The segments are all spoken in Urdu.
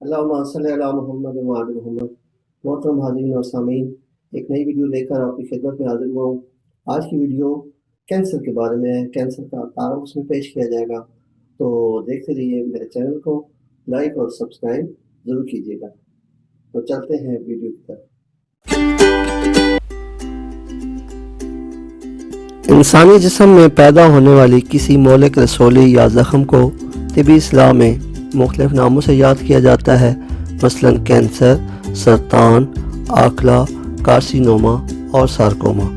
اللہم صلی علی محمد و آل محمد۔ محترم حاضرین اور سامعین، ایک نئی ویڈیو لے کر آپ کی خدمت میں حاضر ہوا ہوں۔ آج کی ویڈیو کینسر کے بارے میں ہے، کینسر کا تعارف اس میں پیش کیا جائے گا، تو دیکھتے رہیے۔ میرے چینل کو لائک اور سبسکرائب ضرور کیجیے گا۔ تو چلتے ہیں ویڈیو کی طرف۔ انسانی جسم میں پیدا ہونے والی کسی مہلک رسولی یا زخم کو طبی اصطلاح میں مختلف ناموں سے یاد کیا جاتا ہے، مثلا کینسر، سرطان، آکلا، کارسینوما اور سارکوما۔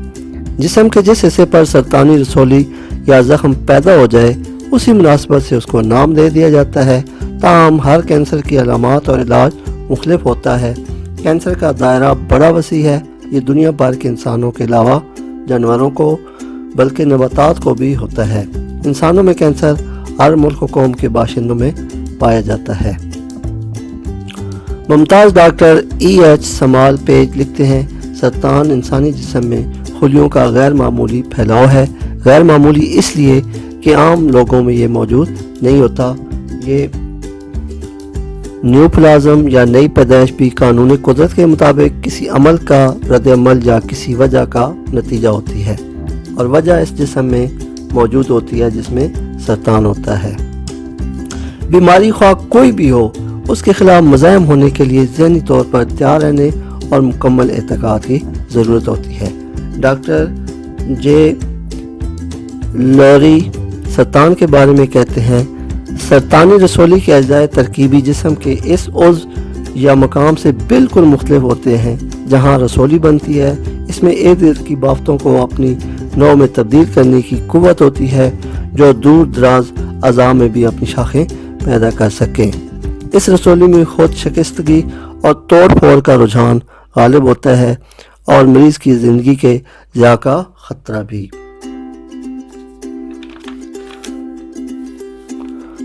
جسم کے جس حصے پر سرطانی رسولی یا زخم پیدا ہو جائے اسی مناسبت سے اس کو نام دے دیا جاتا ہے۔ تاہم ہر کینسر کی علامات اور علاج مختلف ہوتا ہے۔ کینسر کا دائرہ بڑا وسیع ہے، یہ دنیا بھر کے انسانوں کے علاوہ جانوروں کو بلکہ نباتات کو بھی ہوتا ہے۔ انسانوں میں کینسر ہر ملک و قوم کے باشندوں میں پایا جاتا ہے۔ ممتاز ڈاکٹر EH سمال پیج لکھتے ہیں، سرطان انسانی جسم میں خلیوں کا غیر معمولی پھیلاؤ ہے۔ غیر معمولی اس لیے کہ عام لوگوں میں یہ موجود نہیں ہوتا۔ یہ نیوپلازم یا نئی پیدائش بھی قانون قدرت کے مطابق کسی عمل کا رد عمل یا کسی وجہ کا نتیجہ ہوتی ہے، اور وجہ اس جسم میں موجود ہوتی ہے جس میں سرطان ہوتا ہے۔ بیماری خواہ کوئی بھی ہو، اس کے خلاف مزاحم ہونے کے لیے ذہنی طور پر تیار رہنے اور مکمل اعتقاد کی ضرورت ہوتی ہے۔ ڈاکٹر جے لوری سرطان کے بارے میں کہتے ہیں، سرطانی رسولی کے اجزاء ترکیبی جسم کے اس عضو یا مقام سے بالکل مختلف ہوتے ہیں جہاں رسولی بنتی ہے۔ اس میں ارد گرد کی بافتوں کو اپنی نوع میں تبدیل کرنے کی قوت ہوتی ہے جو دور دراز اعضاء میں بھی اپنی شاخیں پیدا کر سکیں۔ اس رسولی میں خود شکستگی اور توڑ پھوڑ کا رجحان غالب ہوتا ہے اور مریض کی زندگی کے ضیاع کا خطرہ بھی۔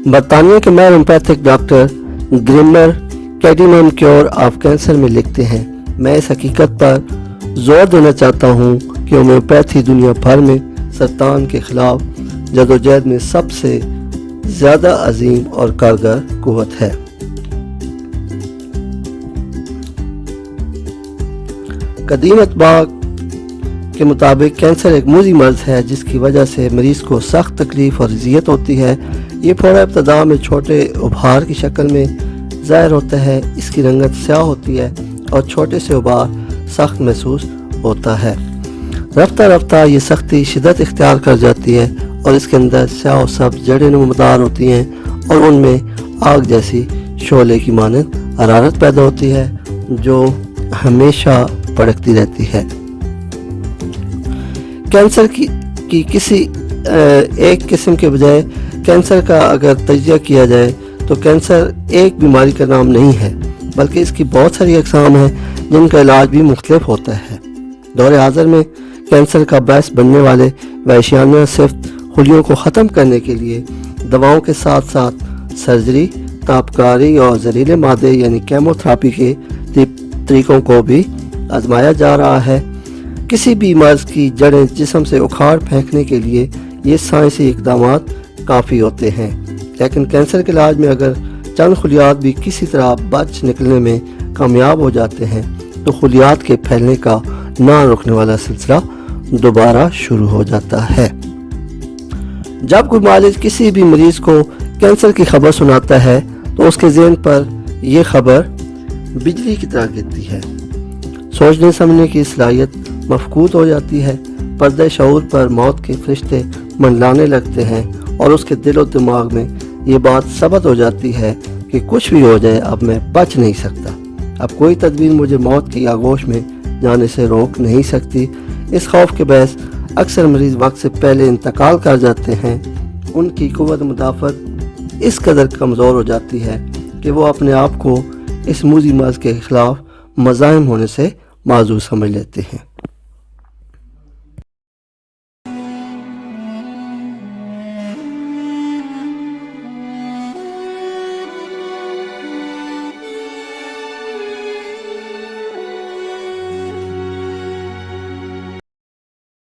برطانیہ کے ماہر homeopathic doctor Grimmer cadmium cure of cancer میں لکھتے ہیں، میں اس حقیقت پر زور دینا چاہتا ہوں کہ ہومیوپیتھی دنیا بھر میں سرطان کے خلاف جدوجہد میں سب سے زیادہ عظیم اور کارگر قوت ہے۔ قدیم اتباع کے مطابق کینسر ایک موذی مرض ہے جس کی وجہ سے مریض کو سخت تکلیف اور اذیت ہوتی ہے۔ یہ پھوڑا ابتدا میں چھوٹے ابھار کی شکل میں ظاہر ہوتا ہے، اس کی رنگت سیاہ ہوتی ہے اور چھوٹے سے ابھار سخت محسوس ہوتا ہے۔ رفتہ رفتہ یہ سختی شدت اختیار کر جاتی ہے اور اس کے اندر سیاہ و سبز جڑیں نمودار ہوتی ہیں اور ان میں آگ جیسی شعلے کی مانند حرارت پیدا ہوتی ہے جو ہمیشہ بھڑکتی رہتی ہے۔ کینسر کی کسی ایک قسم کے بجائے کینسر کا اگر تجزیہ کیا جائے تو کینسر ایک بیماری کا نام نہیں ہے، بلکہ اس کی بہت ساری اقسام ہیں جن کا علاج بھی مختلف ہوتا ہے۔ دور حاضر میں کینسر کا باعث بننے والے وحشیانہ صفت خلیوں کو ختم کرنے کے لیے دواؤں کے ساتھ ساتھ سرجری، تابکاری اور زہریلے مادے یعنی کیمو تھراپی کے طریقوں کو بھی آزمایا جا رہا ہے۔ کسی بھی مرض کی جڑیں جسم سے اکھاڑ پھینکنے کے لیے یہ سائنسی اقدامات کافی ہوتے ہیں، لیکن کینسر کے علاج میں اگر چند خلیات بھی کسی طرح بچ نکلنے میں کامیاب ہو جاتے ہیں تو خلیات کے پھیلنے کا نہ رکنے والا سلسلہ دوبارہ شروع ہو جاتا ہے۔ جب کوئی معالج کسی بھی مریض کو کینسر کی خبر سناتا ہے تو اس کے ذہن پر یہ خبر بجلی کی طرح گرتی ہے، سوچنے سمجھنے کی صلاحیت مفقود ہو جاتی ہے، پردہ شعور پر موت کے فرشتے منڈلانے لگتے ہیں اور اس کے دل و دماغ میں یہ بات ثابت ہو جاتی ہے کہ کچھ بھی ہو جائے اب میں بچ نہیں سکتا، اب کوئی تدبیر مجھے موت کی آغوش میں جانے سے روک نہیں سکتی۔ اس خوف کے باعث اکثر مریض وقت سے پہلے انتقال کر جاتے ہیں۔ ان کی قوت مدافعت اس قدر کمزور ہو جاتی ہے کہ وہ اپنے آپ کو اس موذی مرض کے خلاف مزاحم ہونے سے معذور سمجھ لیتے ہیں۔